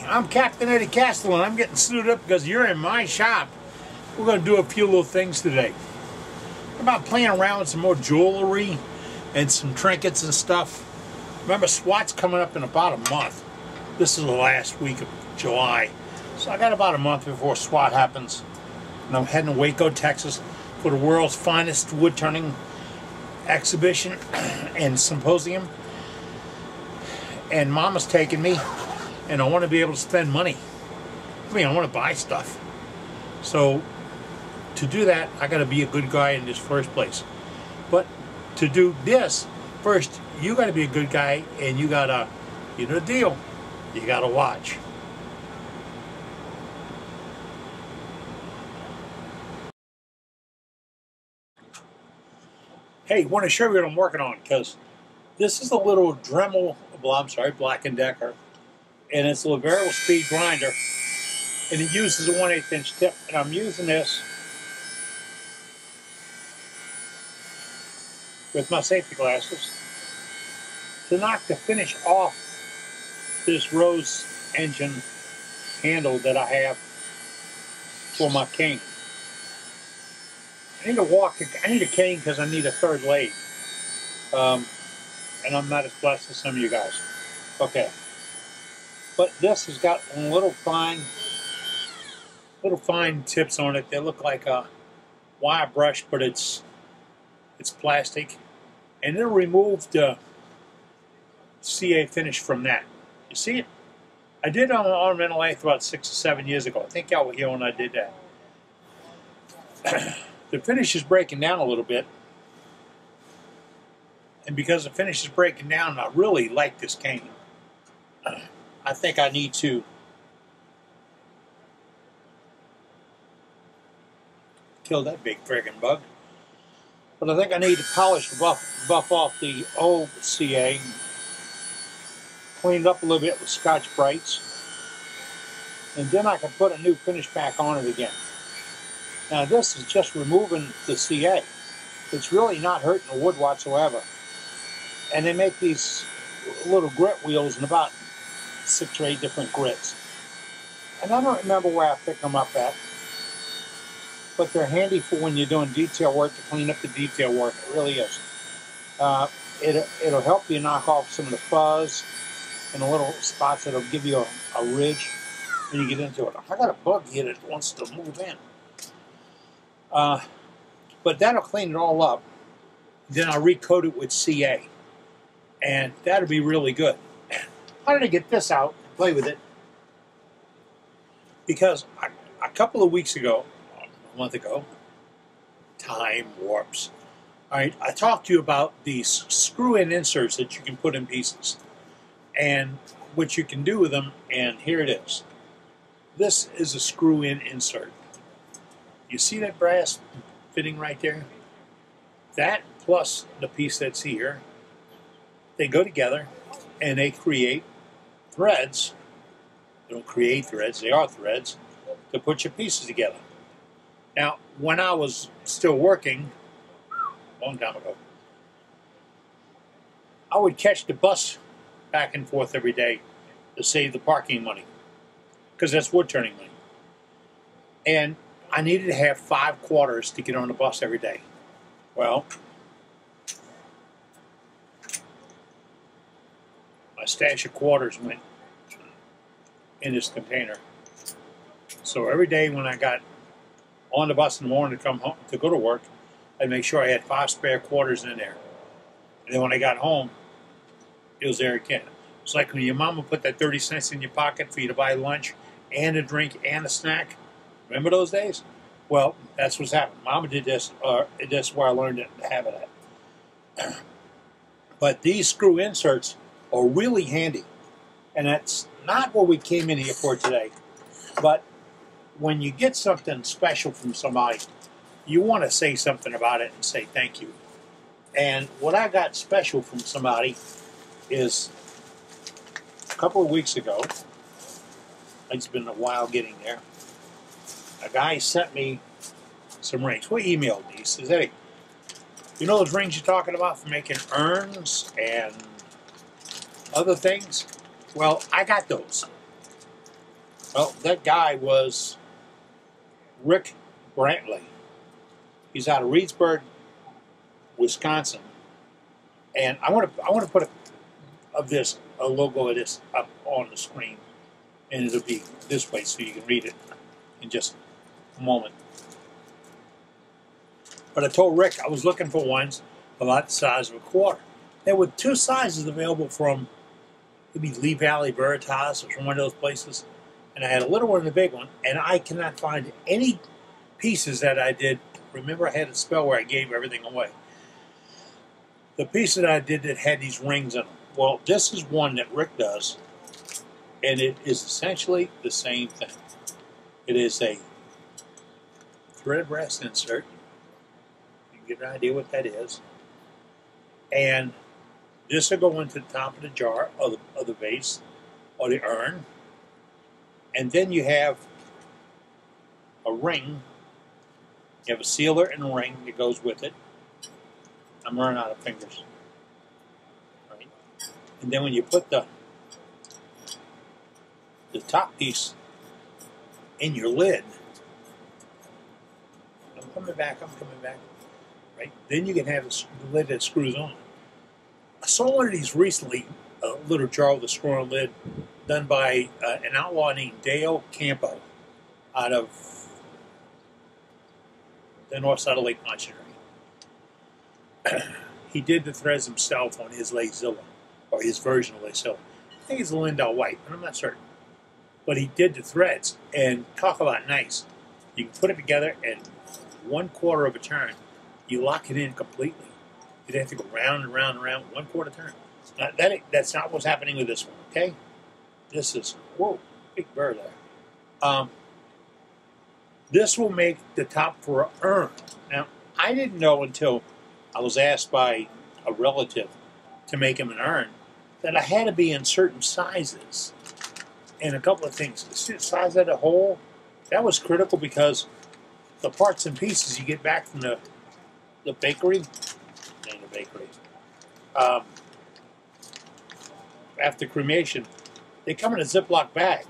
I'm Captain Eddie Castle, and I'm getting suited up because you're in my shop. We're going to do a few little things today. We're about playing around with some more jewelry and some trinkets and stuff. Remember, SWAT's coming up in about a month. This is the last week of July. So I got about a month before SWAT happens. And I'm heading to Waco, Texas for the world's finest wood turning exhibition and symposium. And Mama's taking me, and I want to be able to spend money. I mean, I want to buy stuff. So to do that, I got to be a good guy in this first place. But to do this, first, you got to be a good guy, and you got to, you know the deal, you got to watch. Hey, want to show you what I'm working on, because this is a little Dremel, well, I'm sorry, Black & Decker, and it's a variable speed grinder, and it uses a 1/8 inch tip, and I'm using this with my safety glasses to knock the finish off this rose engine handle that I have for my cane. I need a cane because I need a third lathe. And I'm not as blessed as some of you guys. Okay. But this has got little fine tips on it. They look like a wire brush, but it's plastic. And it'll remove the CA finish from that. You see it? I did it on an ornamental lathe about 6 or 7 years ago. I think y'all were here when I did that. The finish is breaking down a little bit. And because the finish is breaking down, I really like this cane. I think I need to kill that big friggin' bug. But I think I need to polish the buff off the old CA, clean it up a little bit with Scotch Brights, and then I can put a new finish back on it again. Now this is just removing the CA. It's really not hurting the wood whatsoever. And they make these little grit wheels in about 6 or 8 different grits. And I don't remember where I picked them up at, but they're handy for when you're doing detail work, to clean up the detail work. It really is. It'll help you knock off some of the fuzz and the little spots that'll give you a ridge when you get into it. I got a bug here that wants to move in. But that'll clean it all up. Then I'll recoat it with CA. And that'll be really good. How did I get this out and play with it? Because a couple of weeks ago, a month ago, time warps. All right, I talked to you about these screw-in inserts that you can put in pieces and what you can do with them, and here it is. This is a screw-in insert. You see that brass fitting right there? That plus the piece that's here, they go together and they create threads. They don't create threads, they are threads to put your pieces together. Now, when I was still working, a long time ago, I would catch the bus back and forth every day to save the parking money, because that's wood turning money. And I needed to have 5 quarters to get on the bus every day. Well, my stash of quarters went in this container. So every day when I got on the bus in the morning to come home to go to work, I'd make sure I had 5 spare quarters in there. And then when I got home, it was there again. It's like when your mama put that 30 cents in your pocket for you to buy lunch and a drink and a snack. Remember those days? Well, that's what's happened. Mama did this, that's where I learned to have it at. But these screw inserts are really handy. And that's not what we came in here for today. But when you get something special from somebody, you want to say something about it and say thank you. And what I got special from somebody is a couple of weeks ago, it's been a while getting there, a guy sent me some rings. We emailed me. He says, hey, you know those rings you're talking about for making urns and other things? Well, I got those. Well, that guy was Rick Brantley. He's out of Reedsburg, Wisconsin, and I want to put a logo of this up on the screen, and it'll be this way so you can read it in just a moment. But I told Rick I was looking for ones about the size of a quarter. There were two sizes available from maybe Lee Valley Veritas or from one of those places, and I had a little one and a big one, and I cannot find any pieces that I did. Remember, I had a spell where I gave everything away. The pieces that I did that had these rings in them. Well, this is one that Rick does, and it is essentially the same thing. It is a threaded brass insert. You can get an idea what that is. And this will go into the top of the jar, of the vase, or the urn. And then you have a ring. You have a sealer and a ring that goes with it. I'm running out of fingers. Right? And then when you put the top piece in your lid, I'm coming back. Right? Then you can have the lid that screws on. I saw one of these recently, a little jar with a screw-on lid, done by an outlaw named Dale Campo out of the north side of Lake Pontchartrain. He did the threads himself on his Lazilla, or his version of Lazilla. I think it's a Lindell White, but I'm not certain. But he did the threads, and talk about nice. You can put it together, and 1/4 of a turn, you lock it in completely. You'd have to go round and round and round, 1/4 turn. Now, that's not what's happening with this one, okay? This is, whoa, big bird there. This will make the top for an urn. Now, I didn't know until I was asked by a relative to make him an urn that I had to be in certain sizes. And a couple of things. The size of the hole, that was critical because the parts and pieces you get back from the bakery, after cremation, they come in a Ziploc bag.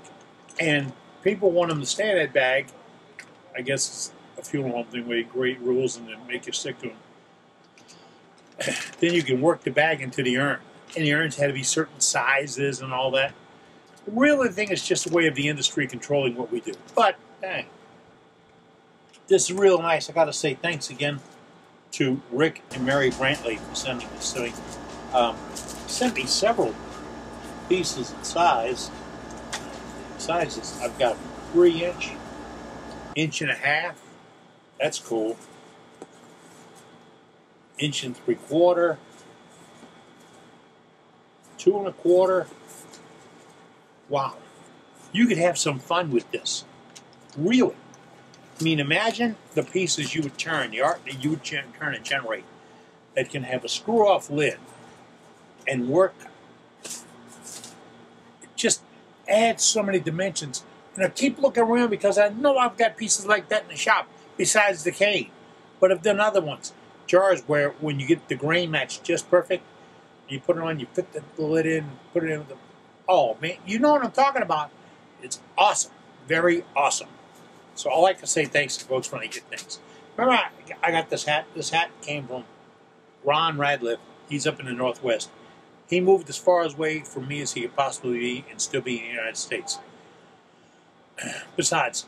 And people want them to stay in that bag. I guess it's a funeral home thing where you create rules and then make you stick to them. Then you can work the bag into the urn. And the urns had to be certain sizes and all that. Really, the thing is just a way of the industry controlling what we do. But, dang. This is real nice. I got to say thanks again to Rick and Mary Brantley for sending this to me. Sent me several pieces and sizes. I've got 3-inch, 1.5 inch. That's cool. 1 3/4 inch, 2 1/4 inch. Wow. You could have some fun with this. Really. I mean, imagine the pieces you would turn, the art that you would turn and generate that can have a screw-off lid and work. It just adds so many dimensions. And I keep looking around because I know I've got pieces like that in the shop besides the cane. But I've done other ones. Jars where when you get the grain match just perfect, you put it on, you fit the lid in, put it in with the... Oh, man, you know what I'm talking about. It's awesome. Very awesome. So I like to say thanks to folks when I get things. Remember, I got this hat. This hat came from Ron Radliff. He's up in the Northwest. He moved as far away from me as he could possibly be and still be in the United States. Besides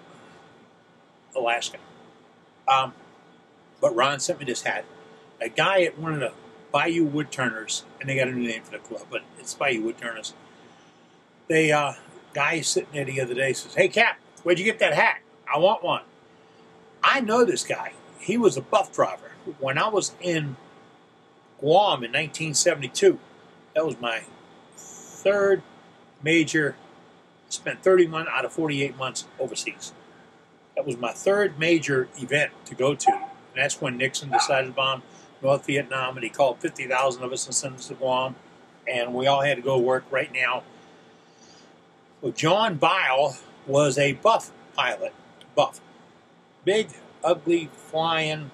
Alaska. But Ron sent me this hat. A guy at one of the Bayou Woodturners, and they got a new name for the club, but it's Bayou Woodturners. The guy sitting there the other day says, "Hey, Cap, where'd you get that hat? I want one." I know this guy. He was a buff driver. When I was in Guam in 1972, that was my third major, spent 31 out of 48 months overseas. That was my third major event to go to. And that's when Nixon decided to bomb North Vietnam, and he called 50,000 of us and sent us to Guam, and we all had to go work right now. Well, John Bile was a buff pilot. Buff. Big, ugly, flying.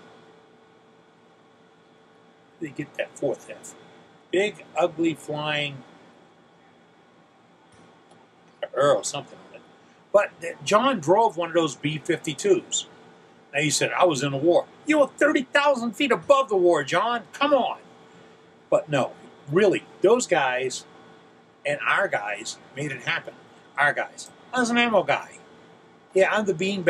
They get that fourth F. Big, ugly, flying Earl, something like that. But John drove one of those B-52s. Now he said, I was in the war. You were 30,000 feet above the war, John. Come on. But no, really, those guys and our guys made it happen. Our guys. I was an ammo guy. Yeah, I'm the bean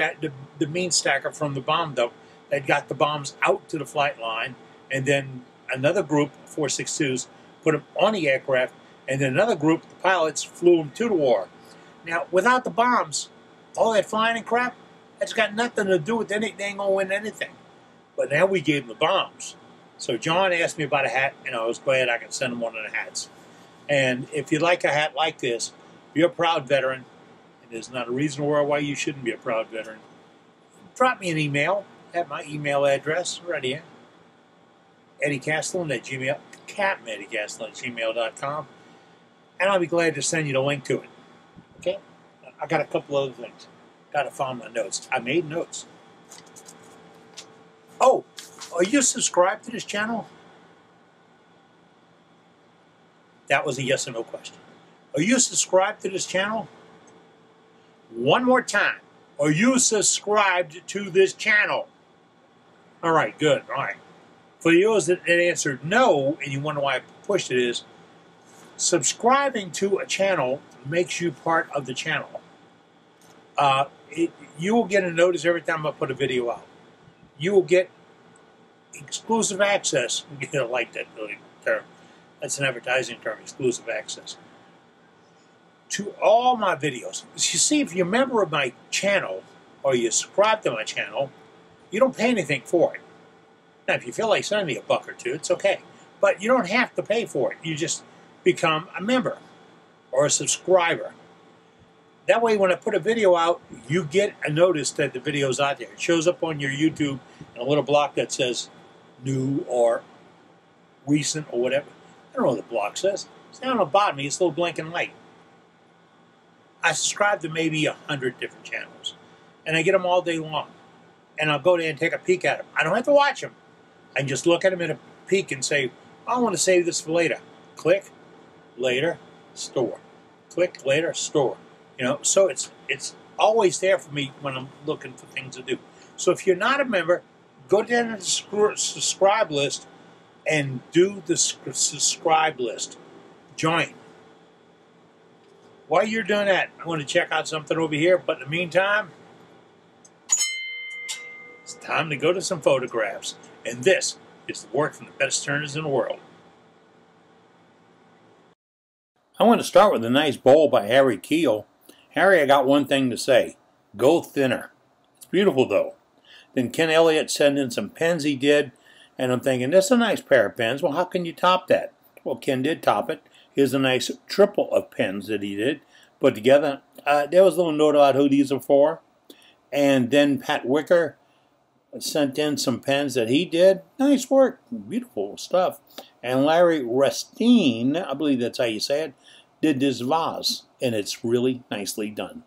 stacker from the bomb dump that got the bombs out to the flight line, and then another group, 4.62s, put them on the aircraft, and then another group, the pilots, flew them to the war. Now, without the bombs, all that flying and crap, that's got nothing to do with anything. They ain't gonna win anything. But now we gave them the bombs. So John asked me about a hat, and I was glad I could send him one of the hats. And if you'd like a hat like this, you're a proud veteran, and there's not a reason in the world why you shouldn't be a proud veteran. Drop me an email at my email address right here. EddieCastelin@gmail.com, and I'll be glad to send you the link to it. Okay? I got a couple other things. Got to find my notes. I made notes. Oh, are you subscribed to this channel? That was a yes or no question. Are you subscribed to this channel? One more time. Are you subscribed to this channel? All right, good. All right. For those that answered no, and you wonder why I pushed it, is subscribing to a channel makes you part of the channel. You will get a notice every time I put a video out. You will get exclusive access. You don't like that term. That's an advertising term, exclusive access. To all my videos. You see, if you're a member of my channel, or you subscribe to my channel, you don't pay anything for it. Now, if you feel like sending me a buck or two, it's okay. But you don't have to pay for it. You just become a member or a subscriber. That way, when I put a video out, you get a notice that the video's out there. It shows up on your YouTube in a little block that says new or recent or whatever. I don't know what the block says. It's down on the bottom. It's a little blinking light. I subscribe to maybe 100 different channels, and I get them all day long. And I'll go there and take a peek at them. I don't have to watch them. I can just look at them in a peek and say, I want to save this for later. Click, later, store. Click, later, store. You know, so it's always there for me when I'm looking for things to do. So if you're not a member, go down to the subscribe list and do the subscribe list. Join. While you're doing that, I'm going to check out something over here. But in the meantime, it's time to go to some photographs. And this is the work from the best turners in the world. I want to start with a nice bowl by Harry Keel. Harry, I got one thing to say. Go thinner. It's beautiful, though. Then Ken Elliott sent in some pens he did, and I'm thinking, that's a nice pair of pens. Well, how can you top that? Well, Ken did top it. Here's a nice triple of pens that he did put together. There was a little note about who these are for. And then Pat Wicker sent in some pens that he did. Nice work. Beautiful stuff. And Larry Restine, I believe that's how you say it, did this vase. And it's really nicely done.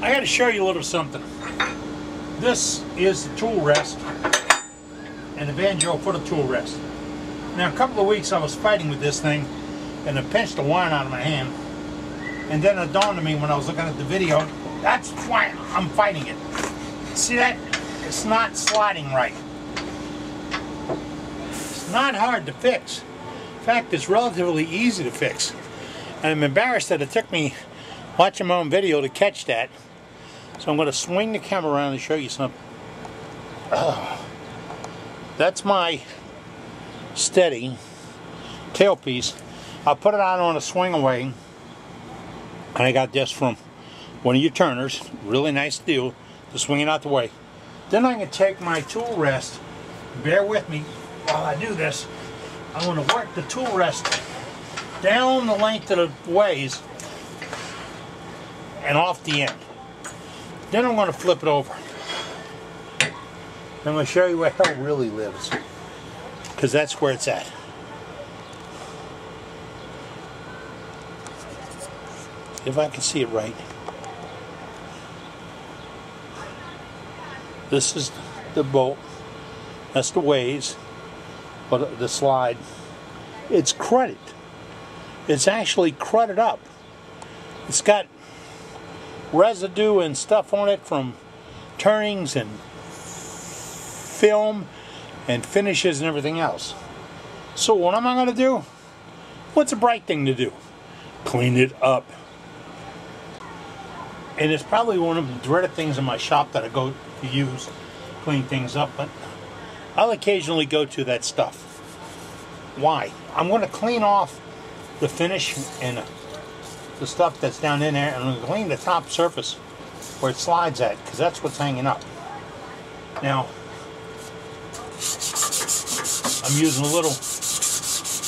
I got to show you a little something. This is the tool rest and the banjo for the tool rest. Now, a couple of weeks I was fighting with this thing, and it pinched the wine out of my hand. And then it dawned on me when I was looking at the video, that's why I'm fighting it. See that? It's not sliding right. It's not hard to fix. In fact, it's relatively easy to fix. And I'm embarrassed that it took me watching my own video to catch that. So I'm going to swing the camera around and show you something. Oh, that's my steady tailpiece. I'll put it out on a swing away. And I got this from one of your turners. Really nice deal to swing it out the way. Then I'm going to take my tool rest. Bear with me while I do this. I'm going to work the tool rest down the length of the ways and off the end. Then I'm going to flip it over. I'm going to show you where hell really lives, because that's where it's at. If I can see it right. This is the bolt. That's the ways. But the slide. It's crudted. It's actually crudted up. It's got residue and stuff on it from turnings and film and finishes and everything else. So what am I going to do? What's a bright thing to do? Clean it up. And it's probably one of the dreaded things in my shop that I go to use, clean things up, but I'll occasionally go to that stuff. Why? I'm going to clean off the finish and the stuff that's down in there, and I'm going to clean the top surface where it slides at, because that's what's hanging up. Now, I'm using a little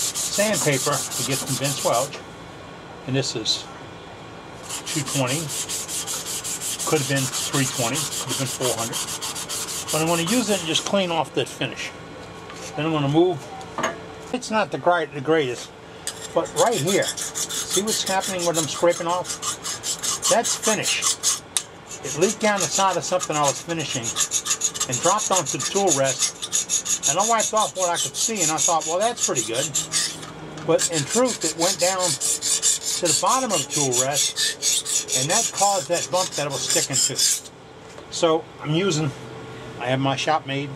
sandpaper to get some Vince Welch, and this is 220. Could have been 320, could have been 400. But I'm going to use it and just clean off the finish. Then I'm going to move. It's not the greatest, but right here, see what's happening when I'm scraping off? That's finish. It leaked down the side of something I was finishing and dropped onto the tool rest. And I wiped off what I could see, and I thought, well, that's pretty good. But in truth, it went down to the bottom of the tool rest, and that caused that bump that it was sticking to. So I have my shop made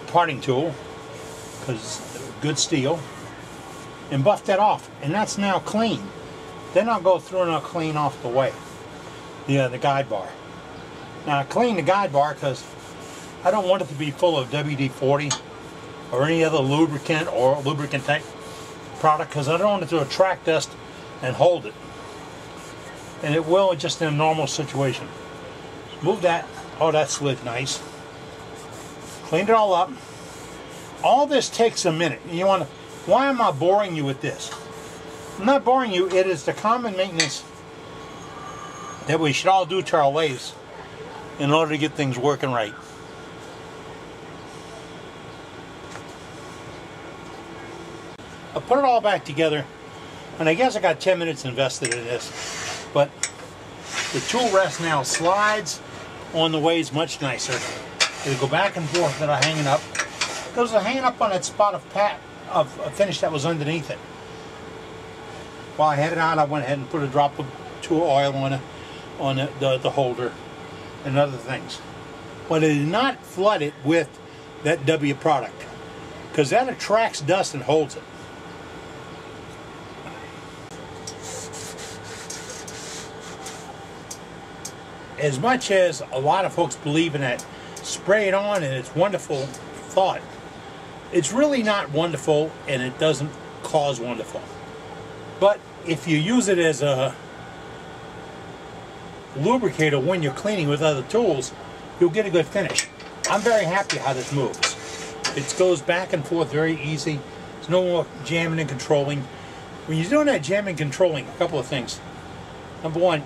parting tool, because good steel, and buff that off, and that's now clean. Then I'll go through and I'll clean off the way, the guide bar. Now I clean the guide bar because I don't want it to be full of WD-40 or any other lubricant or lubricant type product, because I don't want it to attract dust and hold it. And it will just in a normal situation. Move that. Oh, that slid nice. Cleaned it all up. All this takes a minute. You want to, why am I boring you with this? I'm not boring you. It is the common maintenance that we should all do to our lathes in order to get things working right. I put it all back together, and I guess I got 10 minutes invested in this, but the tool rest now slides on the ways much nicer. It'll go back and forth that I'm hanging up. Because I'm hanging up on that spot of finish that was underneath it. While I had it out, I went ahead and put a drop of tool oil on the holder and other things. But it did not flood it with that W product, because that attracts dust and holds it. As much as a lot of folks believe in that spray it on and it's wonderful thought, it's really not wonderful, and it doesn't cause wonderful. But if you use it as a lubricator when you're cleaning with other tools, you'll get a good finish. I'm very happy how this moves. It goes back and forth very easy. There's no more jamming and controlling. When you're doing that jamming and controlling, a couple of things. Number one,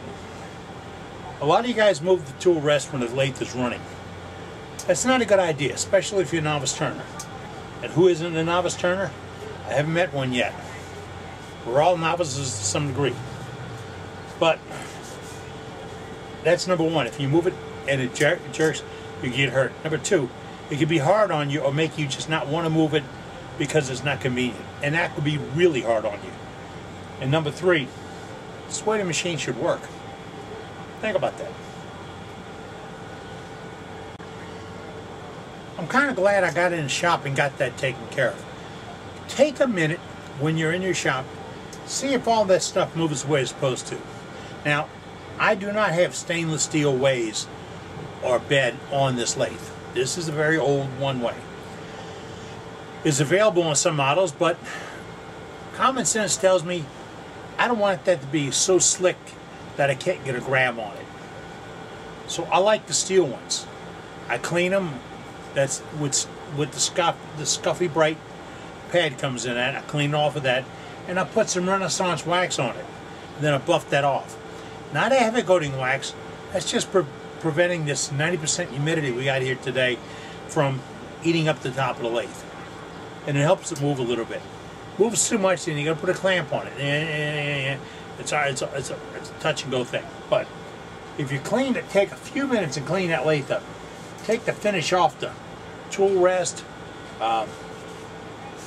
a lot of you guys move the tool rest when the lathe is running. That's not a good idea, especially if you're a novice turner. And who isn't a novice turner? I haven't met one yet. We're all novices to some degree. But that's number one. If you move it and it jerks, you get hurt. Number two, it can be hard on you or make you just not want to move it because it's not convenient. And that could be really hard on you. And number three, this is the way the machine should work. Think about that. I'm kind of glad I got in the shop and got that taken care of. Take a minute when you're in your shop, see if all that stuff moves the way it's supposed to. Now, I do not have stainless steel ways or bed on this lathe. This is a very old one-way. It's available on some models, but common sense tells me I don't want that to be so slick that I can't get a grab on it. So I like the steel ones. I clean them. That's with the scuffy bright pad comes in at. I clean off of that, and I put some Renaissance wax on it. And then I buff that off. Not a heavy coating wax. That's just preventing this 90% humidity we got here today from eating up the top of the lathe. And it helps it move a little bit. Moves too much, then you got to put a clamp on it. It's a touch and go thing. But if you clean it, take a few minutes and clean that lathe up. Take the finish off the tool rest,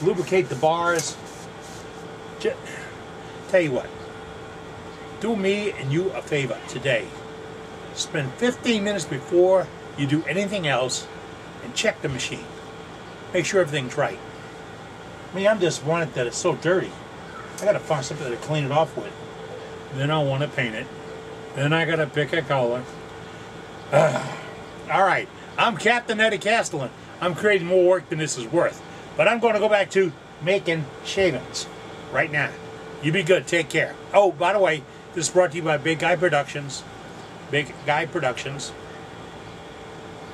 lubricate the bars. Tell you what, do me and you a favor today. Spend 15 minutes before you do anything else and check the machine. Make sure everything's right. I mean, I'm disappointed that it's so dirty. I gotta find something to clean it off with. Then I want to paint it. Then I gotta pick a color. Alright, I'm Captain Eddie Castellan. I'm creating more work than this is worth. But I'm going to go back to making shavings right now. You be good. Take care. Oh, by the way, this is brought to you by Big Guy Productions. Big Guy Productions.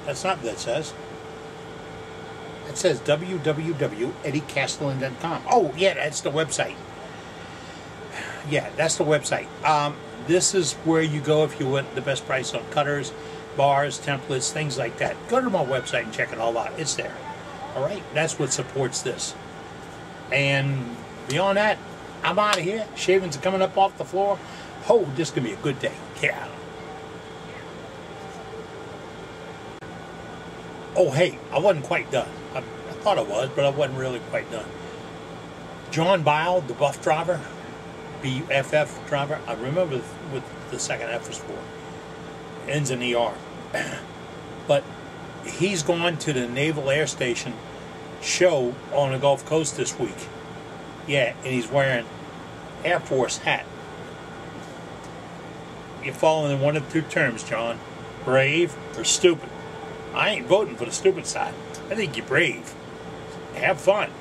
That's not what that says. It says www.eddiecastellan.com. Oh, yeah, that's the website. Yeah, that's the website. This is where you go if you want the best price on cutters, bars, templates, things like that. Go to my website and check it all out. It's there. All right? That's what supports this. And beyond that, I'm out of here. Shavings are coming up off the floor. Oh, this is going to be a good day. Yeah. Oh, hey, I wasn't quite done. I thought I was, but I wasn't really quite done. John Bile, the buff driver, BFF driver, I remember what the second F is for. Ends in ER. But he's gone to the Naval Air Station show on the Gulf Coast this week. Yeah, and he's wearing Air Force hat. You're falling in one of two terms, John. Brave or stupid. I ain't voting for the stupid side. I think you're brave. Have fun.